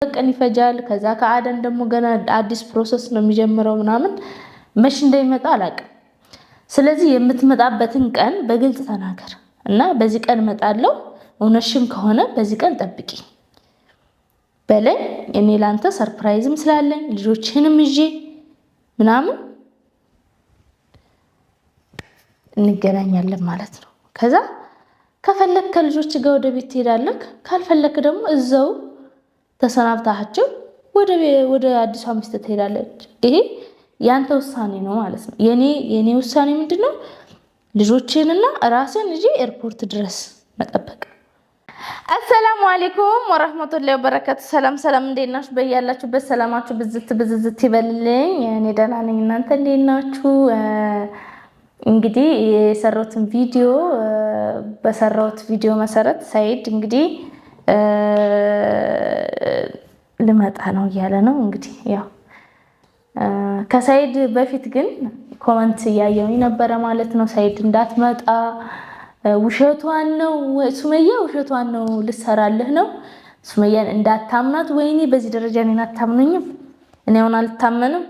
ቀን ይፈጃል ከዛ ከአደን ደግሞ ገና አዲስ ፕሮሰስ ነው የሚጀምረው ምናምን መች እንደሚመጣ አላውቅም ስለዚህ የምትመጣበትን ቀን በግልጽ ተናገር እና በዚህ ቀን እመጣለሁ እውነትሽም ከሆነ በዚህ ቀን ጠብቂ በለኝ እኔ ላንተ ሰርፕራይዝም ስላለኝ ልጆችህንም ይዤ ምናምን እንገናኛለን ማለት ነው ከዛ ከፈለክ ከልጆች ጋር ወደ ቤት ትሄዳለህ ካልፈለክ ደግሞ እዛው ተሰናብታቸው ወደ አዲስ ሚስት ትሄዳለች ይሄ ያንተ ውሳኔ ነው ማለት ነው የኔ ውሳኔ ምንድነው ልጆቼንና ራስን ልጅ ኤርፖርት ድረስ መጠበቅ السلام عليكم ورحمة الله وبركاته ሰላም እንዴት ናችሁ በያላችሁበት ሰላማችሁ ብዝት ይበልልኝ እኔ ደህና ነኝ እናንተ እንዴት ናችሁ እንግዲህ የሰራሁትን ቪዲዮ መሰረት ሰይድ እንግዲህ ልመጣ ነው እያለ ነው እንግዲህ ያው ከሰይድ በፊት ግን ኮሜንት ያየው ነበር ማለት ነው ሰይድ እንዳትመጣ ውሸቷን ነው ሱመያ ውሸቷን ነው ልሰራልህ ነው ሱመያን እንዳታምናት ወይኔ በዚህ ደረጃ እኔን አታምኑኝም እኔ አሁን አልታመንም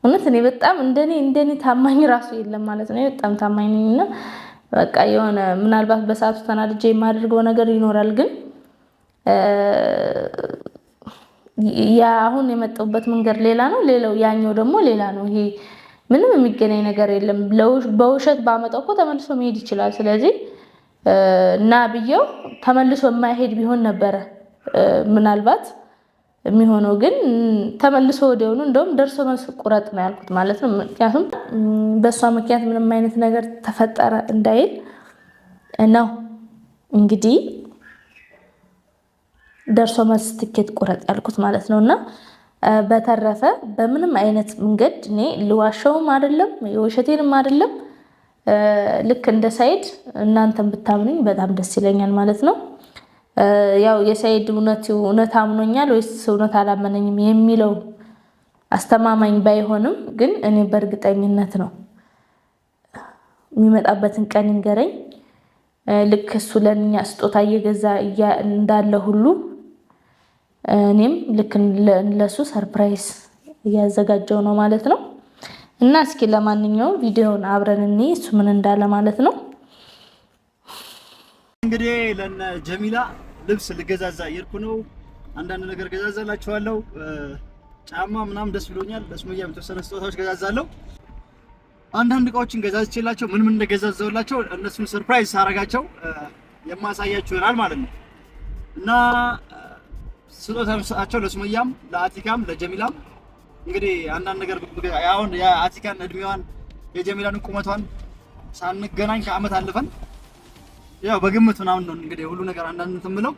እውነት እኔ በጣም እንደኔ ታማኝ ራሱ የለም ማለት ነው በጣም ታማኝ ነኝና በቃ የሆነ ምናልባት በሰዓቱ ተናድጄ የማደርገው ነገር ይኖራል ግን ያ አሁን የመጣውበት መንገድ ሌላ ነው ሌላው ያኛው ደግሞ ሌላ ነው ይሄ ምንም የሚገናኝ ነገር የለም በውሸት ባመጣው እኮ ተመልሶ መሄድ ይችላል ስለዚህ እና ብየው ተመልሶ የማይሄድ ቢሆን ነበር ምናልባት የሚሆነው ግን ተመልሶ ወዲያውኑ እንደውም ደርሶ መልስ ቁረጥ ነው ያልኩት ማለት ነው ምክንያቱም በሷ ምክንያት ምንም አይነት ነገር ተፈጠረ እንዳይል ነው እንግዲህ ደርሶ መልስ ትኬት ቁረጥ ያልኩት ማለት ነውና በተረፈ በምንም አይነት መንገድ እኔ ልዋሻውም አይደለም የውሸቴንም አይደለም ልክ እንደ ሰይድ እናንተም ብታምኑኝ በጣም ደስ ይለኛል ማለት ነው ያው የሰይድ እውነት አምኖኛል ወይስ እውነት አላመነኝም የሚለው አስተማማኝ ባይሆንም ግን እኔ በእርግጠኝነት ነው የሚመጣበትን ቀን እንገረኝ ልክ እሱ ለኛ ስጦታ እየገዛ እንዳለ ሁሉ እኔም ልክ ለሱ ሰርፕራይዝ ያዘጋጀው ነው ማለት ነው እና እስኪ ለማንኛውም ቪዲዮውን አብረን እንይ እሱ ምን እንዳለ ማለት ነው እንግዲህ ለነ ጀሚላ ልብስ ልገዛዛ ይርኩ ነው አንዳንድ ነገር ገዛዛላችኋለሁ ጫማ ምናም ደስ ብሎኛል ለሱመያም ተወሰነ ስጦታዎች ገዛዛለሁ አንዳንድ እቃዎችን ገዛዝቼላቸው ምን እንደገዛዛውላቸው እነሱን ሰርፕራይዝ አረጋቸው የማሳያችሁ ይሆናል ማለት ነው እና ስጦታቸው ለሱመያም ለአቲካም ለጀሚላም እንግዲህ አንዳንድ ነገር ያውን የአቲካን እድሜዋን የጀሚላን ቁመቷን ሳንገናኝ ከአመት አልፈን ያው በግምት ምናምን ነው እንግዲህ ሁሉ ነገር አንዳንድ ተምለው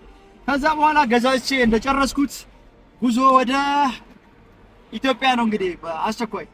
ከዛ በኋላ ገዛዝቼ እንደጨረስኩት ጉዞ ወደ ኢትዮጵያ ነው እንግዲህ በአስቸኳይ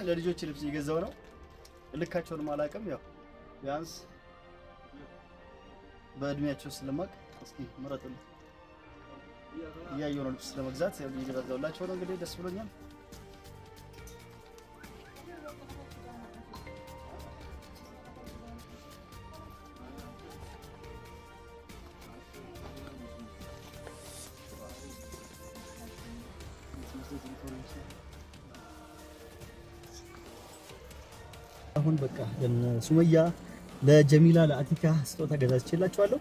ለልጆች ልብስ እየገዛው ነው ልካቸውን ማላቀም ያው ቢያንስ በእድሜያቸው ስለማቅ እስኪ መረጥልኝ ያየው ነው ልብስ ለመግዛት እየገዛውላቸው ነው እንግዲህ ደስ ብሎኛል አሁን በቃ ለሱመያ ለጀሚላ ለአቲካ ስጦታ ገዛዝቼላችኋለሁ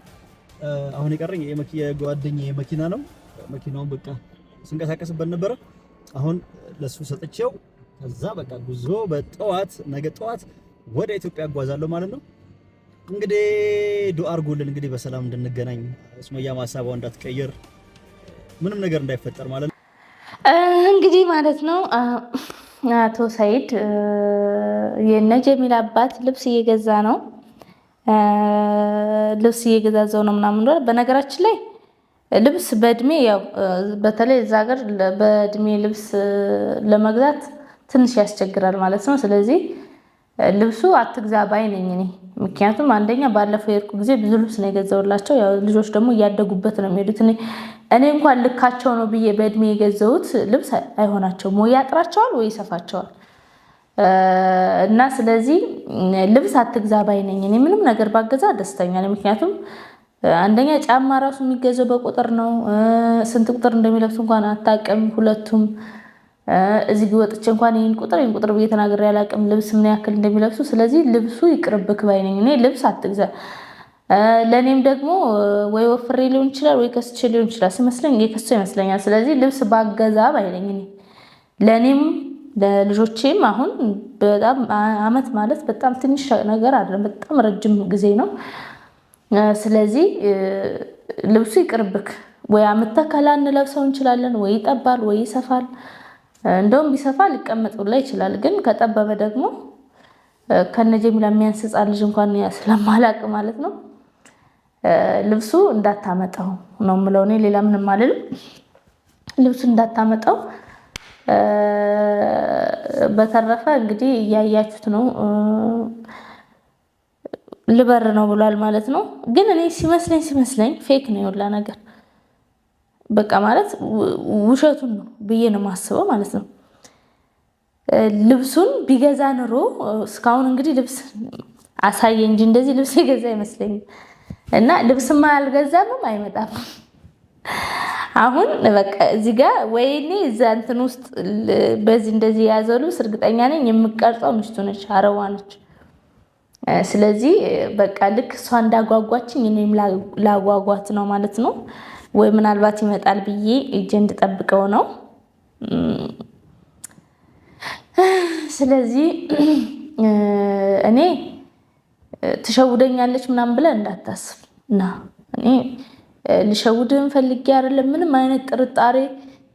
አሁን የቀረኝ የጓደኛዬ መኪና ነው መኪናውን በቃ ስንቀሳቀስበት ነበር አሁን ለሱ ሰጥቼው ከዛ በቃ ጉዞ በጠዋት ነገ ጠዋት ወደ ኢትዮጵያ አጓዛለሁ ማለት ነው እንግዲህ ዱአ አድርጉልን እንግዲህ በሰላም እንድንገናኝ ሱመያ ማሳባው እንዳትቀየር ምንም ነገር እንዳይፈጠር ማለት ነው እንግዲህ ማለት ነው አቶ ሰይድ የነጀሚላ አባት ልብስ እየገዛ ነው ልብስ እየገዛዘው ነው ምናምን ነው። በነገራችን ላይ ልብስ በእድሜ ያው በተለይ እዛ ሀገር በእድሜ ልብስ ለመግዛት ትንሽ ያስቸግራል ማለት ነው። ስለዚህ ልብሱ አትግዛ ባይ ነኝ እኔ። ምክንያቱም አንደኛ ባለፈው የርኩ ጊዜ ብዙ ልብስ ነው የገዛውላቸው። ያው ልጆች ደግሞ እያደጉበት ነው የሚሄዱት። እኔ እንኳን ልካቸው ነው ብዬ በእድሜ የገዛሁት ልብስ አይሆናቸውም፣ ወይ ያጥራቸዋል ወይ ይሰፋቸዋል። እና ስለዚህ ልብስ አትግዛ ባይ ነኝ እኔ። ምንም ነገር ባገዛ ደስተኛ ነኝ። ምክንያቱም አንደኛ ጫማ ራሱ የሚገዛው በቁጥር ነው። ስንት ቁጥር እንደሚለብሱ እንኳን አታውቅም ሁለቱም። እዚህ ወጥቼ እንኳን ይሄን ቁጥር ብዬ ተናግሬ አላውቅም ልብስ ምን ያክል እንደሚለብሱ። ስለዚህ ልብሱ ይቅርብክ ባይ ነኝ እኔ። ልብስ አትግዛ። ለኔም ደግሞ ወይ ወፍሬ ሊሆን ይችላል ወይ ከስቼ ሊሆን ይችላል ሲመስለኝ የከሰው ይመስለኛል። ስለዚህ ልብስ ባገዛ ባይ ነኝ እኔ። ለኔም ለልጆቼም አሁን በጣም አመት ማለት በጣም ትንሽ ነገር አይደለም፣ በጣም ረጅም ጊዜ ነው። ስለዚህ ልብሱ ይቅርብክ። ወይ አመተህ ካላንለብሰው እንችላለን፣ ወይ ይጠባል ወይ ይሰፋል። እንደውም ቢሰፋ ሊቀመጥ ብላ ይችላል። ግን ከጠበበ ደግሞ ከነጀሚላ የሚያንስ ሕፃን ልጅ እንኳን ስለማላቅ ማለት ነው ልብሱ እንዳታመጣው ነው የምለው እኔ። ሌላ ምንም አልልም። ልብሱ እንዳታመጣው። በተረፈ እንግዲህ እያያችሁት ነው፣ ልበር ነው ብሏል ማለት ነው። ግን እኔ ሲመስለኝ ፌክ ነው የወላ ነገር በቃ ማለት ውሸቱን ነው ብዬ ነው የማስበው ማለት ነው። ልብሱን ቢገዛ ኑሮ እስካሁን እንግዲህ ልብስ አሳየ እንጂ እንደዚህ ልብስ የገዛ አይመስለኝም። እና ልብስማ አልገዛምም አይመጣም። አሁን በቃ እዚህ ጋር ወይኔ እዛ እንትን ውስጥ በዚህ እንደዚህ የያዘው ልብስ እርግጠኛ ነኝ የምቀርጸው ሚስቱ ነች፣ አረዋ ነች። ስለዚህ በቃ ልክ እሷ እንዳጓጓችኝ እኔም ላጓጓት ነው ማለት ነው። ወይ ምናልባት ይመጣል ብዬ እጄ እንድጠብቀው ነው። ስለዚህ እኔ ትሸውደኛለች ምናምን ብለህ እንዳታስብ እና እኔ ልሸውድህም ፈልጌ አይደለም። ምንም አይነት ጥርጣሬ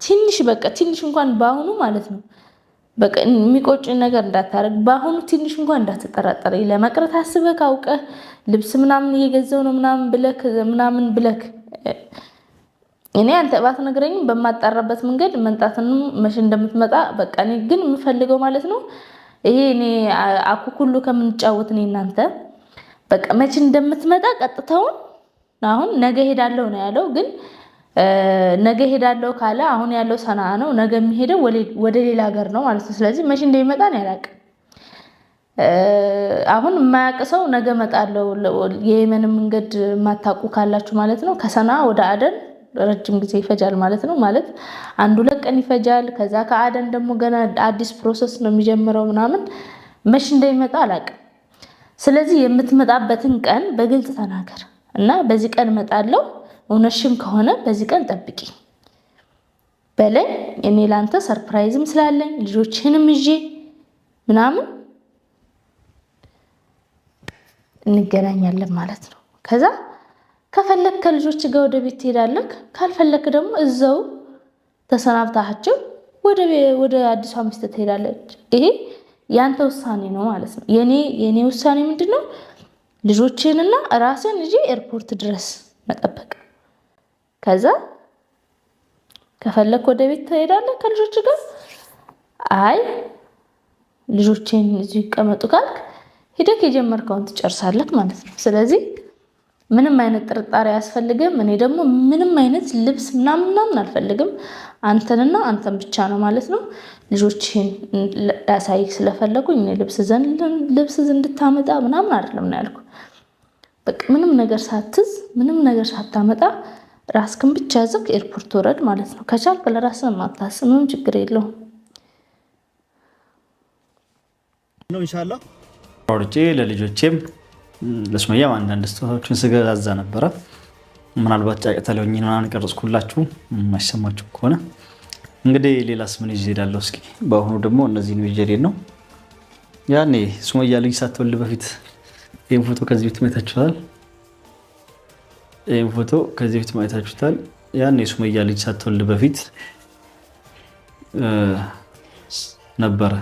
ትንሽ እንኳን ባሁኑ ማለት ነው በቃ የሚቆጭን ነገር እንዳታረግ፣ ባሁኑ ትንሽ እንኳን እንዳትጠራጠር። ለመቅረት አስበህ ካውቀህ ልብስ ምናምን እየገዛው ነው ምናምን ብለክ እኔ አንተ ባትነግረኝም በማጣራበት መንገድ መንጣትንም መቼ እንደምትመጣ በቃ እኔ ግን የምፈልገው ማለት ነው ይሄ እኔ አኩኩሉ ከምንጫወት እኔ እናንተ በቃ መቼ እንደምትመጣ ቀጥታውን አሁን ነገ ሄዳለሁ ነው ያለው። ግን ነገ ሄዳለሁ ካለ አሁን ያለው ሰናአ ነው፣ ነገ የሚሄደው ወደ ሌላ ሀገር ነው ማለት ነው። ስለዚህ መቼ እንደሚመጣ ነው ያላቅ። አሁን የማያውቅ ሰው ነገ እመጣለሁ የየመን መንገድ የማታውቁ ካላችሁ ማለት ነው ከሰናአ ወደ አደን ረጅም ጊዜ ይፈጃል ማለት ነው። ማለት 1-2 ቀን ይፈጃል። ከዛ ከአደን ደግሞ ገና አዲስ ፕሮሰስ ነው የሚጀምረው ምናምን። መቼ እንደሚመጣ አላውቅም። ስለዚህ የምትመጣበትን ቀን በግልጽ ተናገር እና በዚህ ቀን እመጣለሁ፣ እውነትሽም ከሆነ በዚህ ቀን ጠብቂ በለኝ። እኔ ላንተ ሰርፕራይዝም ስላለኝ ልጆችህንም ይዤ ምናምን እንገናኛለን ማለት ነው። ከዛ ከፈለክ ከልጆች ጋር ወደ ቤት ትሄዳለህ፣ ካልፈለክ ደግሞ እዛው ተሰናብታቸው ወደ አዲሷ ሚስት ትሄዳለች። ይሄ ያንተ ውሳኔ ነው ማለት ነው። የኔ ውሳኔ ምንድነው? ልጆችንና ራስን ይዤ ኤርፖርት ድረስ መጠበቅ። ከዛ ከፈለክ ወደ ቤት ትሄዳለህ ከልጆች ጋር። አይ ልጆችን እዚህ ይቀመጡ ካልክ ሄደክ የጀመርከውን ትጨርሳለህ ማለት ነው። ስለዚህ ምንም አይነት ጥርጣሬ አያስፈልግም። እኔ ደግሞ ምንም አይነት ልብስ ምናምን አልፈልግም። አንተንና አንተን ብቻ ነው ማለት ነው። ልጆችን ላሳይክ ስለፈለኩኝ እኔ ልብስ እንድታመጣ ምናምን አይደለም ነው ያልኩ። በቃ ምንም ነገር ሳትዝ ምንም ነገር ሳታመጣ ራስክን ብቻ ያዘክ ኤርፖርት ወረድ ማለት ነው። ከቻልክ ለራስህ ማታስብ ምንም ችግር የለውም ነው ኢንሻአላህ። አውርቼ ለልጆቼም ለሱመያም አንዳንድ ስጦታዎችን ስገዛዛ ነበረ። ምናልባት ጫቀተለውኝ ምናምን ቀርጽኩላችሁ ማይሰማችሁ ከሆነ እንግዲህ ሌላስ ምን ይዤ እሄዳለሁ? እስኪ በአሁኑ ደግሞ እነዚህን ይዤ ነው። ያኔ ሱመያ ልጅ ሳትወልድ በፊት ይሄን ፎቶ ከዚህ በፊት ማየታችሁታል። ያኔ ሱመያ ልጅ ሳትወልድ በፊት ነበረ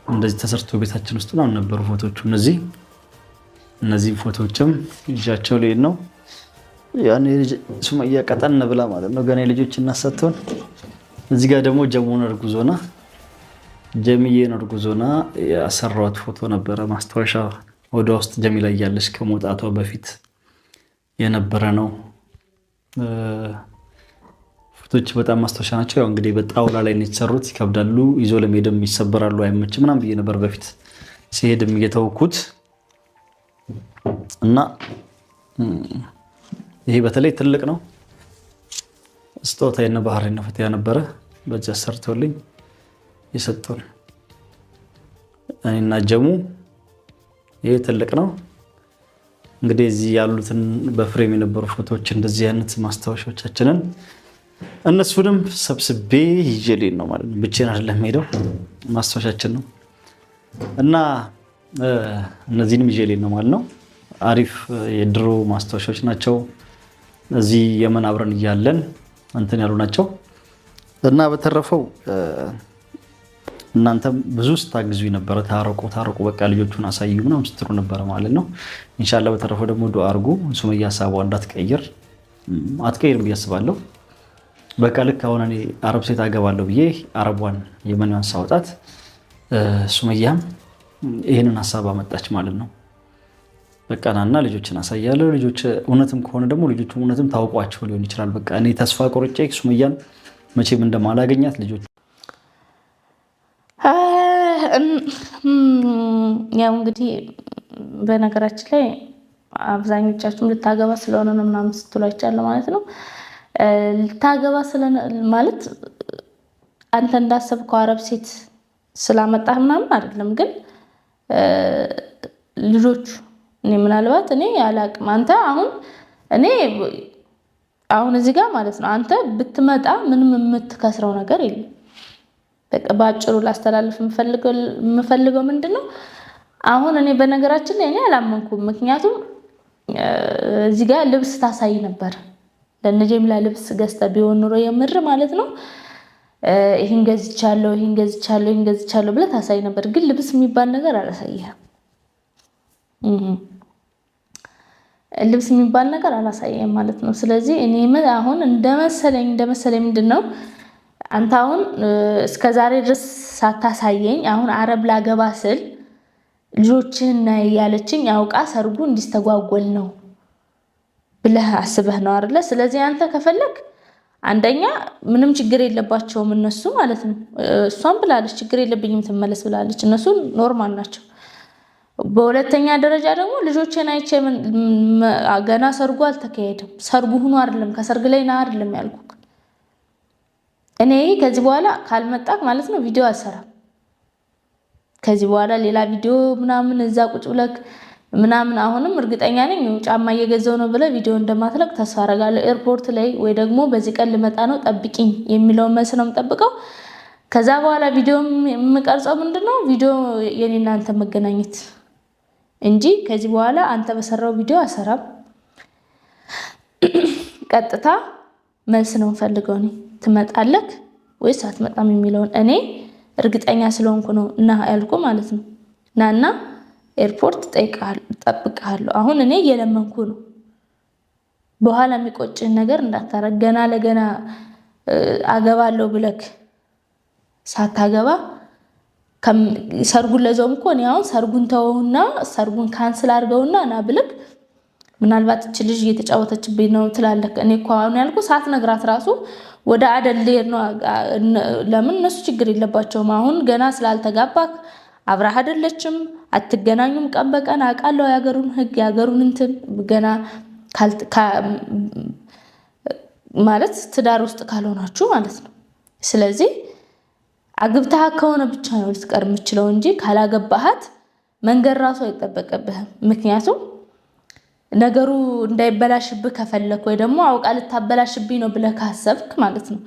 እንደዚህ ተሰርቶ ቤታችን ውስጥ ነው ነበሩ ፎቶቹ። እነዚህ እነዚህ ፎቶዎችም ይዣቸው ልሄድ ነው። ያኔ ሱመያ ቀጠን ብላ ማለት ነው ገና የልጆች እናት ሳትሆን። እዚህ ጋር ደግሞ ጀሙን እርጉዞና ጀሚዬን እርጉዞና ያሰራሁት ፎቶ ነበረ ማስታወሻ ወደ ውስጥ ጀሚላ እያለች ከመውጣቷ በፊት የነበረ ነው። ፎቶች በጣም ማስታወሻ ናቸው። ያው እንግዲህ በጣውላ ላይ ነው የተሰሩት፣ ይከብዳሉ፣ ይዞ ለመሄድም ይሰበራሉ፣ አይመችም ምናምን ብዬ ነበር በፊት ሲሄድም እየተወኩት እና ይሄ በተለይ ትልቅ ነው። ስጦታ የነ ባህሬን ፈትያ ነበረ በዛ ሰርተውልኝ የሰጡን እኔና ጀሙ። ይሄ ትልቅ ነው። እንግዲህ እዚህ ያሉትን በፍሬም የነበሩ ፎቶዎች እንደዚህ አይነት ማስታወሻዎቻችንን እነሱንም ሰብስቤ ይዤልኝ ነው ማለት ነው። ብቻዬን አይደለም ሄደው ማስታወሻችን ነው እና እነዚህንም ይዤልኝ ነው ማለት ነው። አሪፍ የድሮ ማስታወሻዎች ናቸው። እዚህ የመን አብረን እያለን እንትን ያሉ ናቸው እና በተረፈው እናንተም ብዙ ስታግዙኝ ነበረ። ታረቁ በቃ ልጆቹን አሳዩ ምናምን ስትሉ ነበረ ማለት ነው። ኢንሻአላህ በተረፈው ደግሞ ዱአ አድርጉ ሱመያ ሀሳቧን እንዳትቀይር አትቀይርም ብዬ አስባለሁ። በቃ ልክ አሁን እኔ አረብ ሴት አገባለሁ ብዬ አረቧን የመንዋን ሳወጣት ሱመያም ይሄንን ሀሳብ አመጣች ማለት ነው። በቃ ናና ልጆችን አሳያለሁ። ልጆች እውነትም ከሆነ ደግሞ ልጆቹ እውነትም ታውቋቸው ሊሆን ይችላል። በቃ እኔ ተስፋ ቆርጬ ሱመያን መቼም እንደማላገኛት ልጆች ያው እንግዲህ በነገራችን ላይ አብዛኞቻችሁም ልታገባ ስለሆነ ነው ምናምን ስትሏቻለ ማለት ነው። ልታገባ ማለት አንተ እንዳሰብከው አረብ ሴት ስላመጣህ ምናምን አይደለም። ግን ልጆቹ እኔ ምናልባት እኔ ያላቅም አንተ አሁን እዚህ ጋር ማለት ነው አንተ ብትመጣ ምንም የምትከስረው ነገር የለም። በቃ ባጭሩ ላስተላልፍ የምፈልገው ምንድነው አሁን እኔ በነገራችን ላይ እኔ አላመንኩም። ምክንያቱም እዚህ ጋር ልብስ ታሳይ ነበር ለነጀምላ ልብስ ገዝታ ቢሆን ኑሮ የምር ማለት ነው ይሄን ገዝቻለሁ ብለህ ታሳይ ነበር። ግን ልብስ የሚባል ነገር አላሳየህም። ልብስ የሚባል ነገር አላሳየህም ማለት ነው። ስለዚህ እኔ አሁን እንደመሰለኝ ምንድነው አንተ አሁን እስከዛሬ ድረስ ሳታሳየኝ አሁን አረብ ላገባ ስል ልጆችን ያለችኝ አውቃ ሰርጉ እንዲስተጓጎል ነው ብለህ አስበህ ነው አይደለ? ስለዚህ አንተ ከፈለክ አንደኛ ምንም ችግር የለባቸውም እነሱ ማለት ነው። እሷም ብላለች ችግር የለብኝም ትመለስ ብላለች። እነሱ ኖርማል ናቸው። በሁለተኛ ደረጃ ደግሞ ልጆችን አይቼ ገና ሰርጉ አልተካሄደም። ሰርጉ ሆኖ አይደለም ከሰርግ ላይ ና አይደለም ያልኩክ። እኔ ከዚህ በኋላ ካልመጣክ ማለት ነው ቪዲዮ አልሰራም። ከዚህ በኋላ ሌላ ቪዲዮ ምናምን እዛ ቁጭ ብለክ ምናምን አሁንም እርግጠኛ ነኝ ጫማ እየገዛው ነው ብለህ ቪዲዮ እንደማትለቅ ተስፋ አደርጋለሁ። ኤርፖርት ላይ ወይ ደግሞ በዚህ ቀን ልመጣ ነው ጠብቂኝ የሚለው መልስ ነው የምጠብቀው። ከዛ በኋላ ቪዲዮ የምቀርጸው ምንድነው ቪዲዮ የኔና አንተ መገናኘት እንጂ ከዚህ በኋላ አንተ በሰራው ቪዲዮ አሰራም። ቀጥታ መልስ ነው ፈልገው ነው ትመጣለክ ወይስ አትመጣም የሚለውን እኔ እርግጠኛ ስለሆንኩ ነው እና ያልኩ ማለት ነው። ናና ኤርፖርት ጠብቃለሁ። አሁን እኔ እየለመንኩ ነው። በኋላ የሚቆጭህ ነገር እንዳታረግ። ገና ለገና አገባለሁ ብለክ ሳታገባ ሰርጉን ለዞም እኮ ነው አሁን ሰርጉን ተውና ሰርጉን ካንስል አድርገውና ና ብለክ ምናልባት እቺ ልጅ እየተጫወተችብኝ ነው ትላለክ። እኔ እኮ አሁን ያልኩ ሳትነግራት ራሱ ወደ አደል ልሄድ ነው። ለምን እነሱ ችግር የለባቸውም። አሁን ገና ስላልተጋባክ አብራህ አይደለችም አትገናኙም ቀን በቀን አውቃለሁ ያገሩን ህግ ያገሩን እንትን ገና ማለት ትዳር ውስጥ ካልሆናችሁ ማለት ነው። ስለዚህ አግብተህ ከሆነ ብቻ ነው ልትቀር የምችለው እንጂ ካላገባሃት መንገር ራሱ አይጠበቅብህም። ምክንያቱም ነገሩ እንዳይበላሽብህ ከፈለክ ወይ ደግሞ አውቃ ልታበላሽብኝ ነው ብለህ ካሰብክ ማለት ነው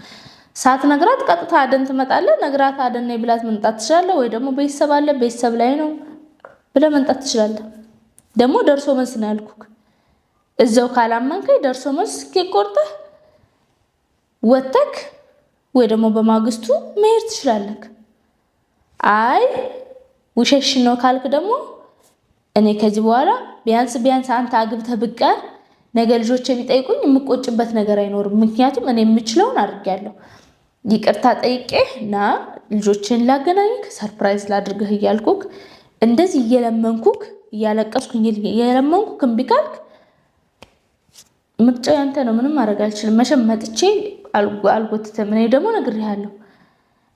ሳትነግራት ቀጥታ አደን ትመጣለህ። ነግራት አደን ነይ ብላት መምጣት ትችላለህ። ወይ ደግሞ ቤተሰብ አለ ቤተሰብ ላይ ነው ብለህ መምጣት ትችላለህ። ደግሞ ደርሶ መልስ ነው ያልኩክ። እዛው ካላመንከኝ ደርሶ መልስ ከቆርጠህ ወተክ ወይ ደግሞ በማግስቱ መሄድ ትችላለህ። አይ ውሸሽ ነው ካልክ ደግሞ እኔ ከዚህ በኋላ ቢያንስ አንተ አግብተህ ብቀር ነገ ልጆቼ ቢጠይቁኝ የምቆጭበት ነገር አይኖርም። ምክንያቱም እኔ የምችለውን አድርጌያለሁ። ይቅርታ ጠይቄና ልጆችን ላገናኝክ ሰርፕራይዝ ላድርግህ እያልኩክ እንደዚህ እየለመንኩክ እያለቀስኩኝ እየለመንኩክ እምቢ ካልክ ምርጫው ያንተ ነው። ምንም ማድረግ አልችልም። መቼም መጥቼ አልጎትተም። እኔ ደግሞ ነግሬሃለሁ።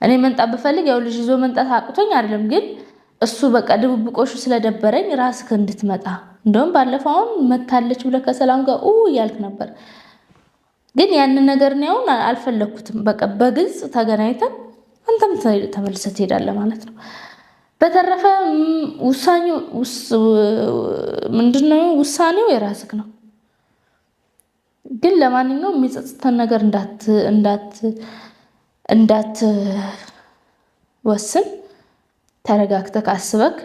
እኔ መንጣት ብፈልግ ያው ልጅ ይዞ መንጣት አቅቶኝ አይደለም፣ ግን እሱ በቃ ድብብቆሹ ስለደበረኝ ራስክ እንድትመጣ እንደውም ባለፈው መታለች ብለህ ከሰላም ጋር እያልክ ነበር። ግን ያንን ነገር ነው አልፈለኩትም። በቃ በግልጽ ተገናኝተን አንተም ተመልሰህ ትሄዳለህ ማለት ነው። በተረፈ ውሳኔው የራስክ ነው። ግን ለማንኛውም የሚጸጽተን ነገር እንዳትወስን ተረጋግተህ አስበክ።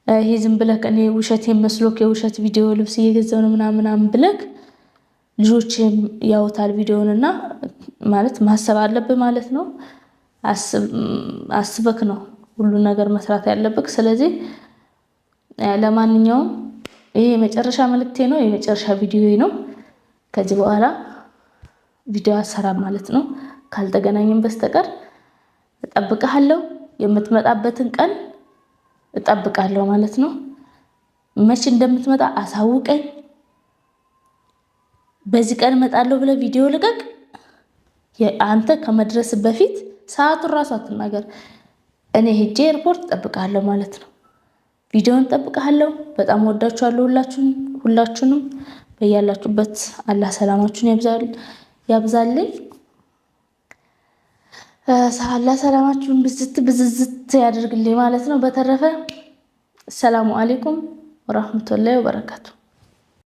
ይሄ ዝም ብለህ እኔ ውሸት መስሎክ የውሸት ቪዲዮ ልብስ እየገዛው ነው ምናምን ብለክ ልጆችም ያውታል ቪዲዮውንና ማለት ማሰብ አለብህ ማለት ነው። አስበክ ነው ሁሉ ነገር መስራት ያለብህ። ስለዚህ ለማንኛውም ይሄ የመጨረሻ መልእክቴ ነው፣ የመጨረሻ ቪዲዮ ነው። ከዚህ በኋላ ቪዲዮ አሰራም ማለት ነው። ካልተገናኘን በስተቀር እጠብቅሃለሁ። የምትመጣበትን ቀን እጠብቃለሁ ማለት ነው። መቼ እንደምትመጣ አሳውቀኝ። በዚህ ቀን እመጣለሁ ብለህ ቪዲዮ ልቀቅ። አንተ ከመድረስ በፊት ሰዓቱን ራሱ አትናገር። እኔ ሄጄ ኤርፖርት እጠብቅሃለሁ ማለት ነው። ቪዲዮን እጠብቅሃለሁ። በጣም ወዳችኋለሁ ሁላችሁንም። በያላችሁበት አላህ ሰላማችሁን ያብዛልኝ። አላህ ሰላማችሁን ብዝዝት ያደርግልኝ ማለት ነው። በተረፈ ሰላሙ አለይኩም ወራህመቱላሂ ወበረካቱ።